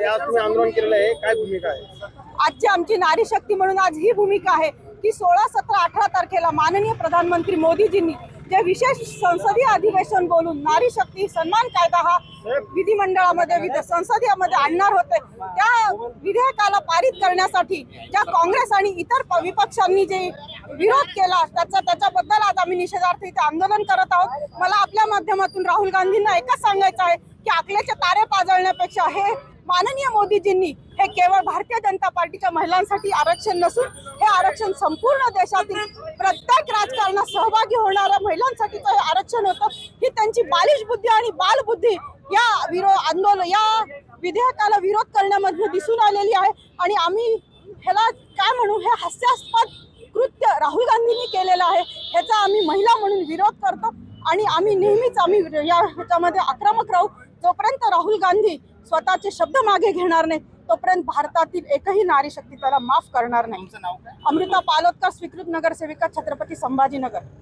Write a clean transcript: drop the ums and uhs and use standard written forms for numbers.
आज तुम्ही आंदोलन केलेलं आहे, काय भूमिका आहे? आजची आमची नारी शक्ती म्हणून आज ही भूमिका आहे की 16, 17, 18 तारखेला माननीय प्रधानमंत्री मोदीजींनी जे विशेष संसदीय अधिवेशन बोलून नारी शक्ती सन्मान कायदा हा विधिमंडळामध्ये संसदेमध्ये आणणार होते, त्या विधेयकाला पारित करण्यासाठी ज्या काँग्रेस आणि इतर विपक्षांनी जे विरोध केला त्याच्याबद्दल आज आम्ही निषेधार्थ इथे आंदोलन करत आहोत। मला आपल्या माध्यमातून राहुल गांधींना एकच सांगायचं आहे की आकलेचे तारे पाजळण्यापेक्षा हे माननीय मोदीजींनी हे केवळ भारतीय जनता पार्टीच्या महिलांसाठी आरक्षण नसून हे आरक्षण संपूर्ण देशातील प्रत्येक राजकारणात सहभागी होणाऱ्या महिलांसाठीचं हे आरक्षण होतं। ही त्यांची बालिश बुद्धी आणि बालबुद्धी या विधेयकाला विरोध करण्यामध्ये दिसून आलेली आहे आणि आम्ही ह्याला काय म्हणू, हे हास्यास्पद कृत्य राहुल गांधींनी केलेलं आहे, ह्याचा आम्ही महिला म्हणून विरोध करतो आणि आम्ही नेहमीच या ह्याच्यामध्ये आक्रमक राहू। जोपर्यंत राहुल गांधी स्वतःचे शब्द मागे घेणार नाही तोपर्यंत भारतातील एकही नारी शक्ती त्याला माफ करणार नाही। अमृता पालोदकर, स्वीकृत नगरसेविका, छत्रपती संभाजीनगर।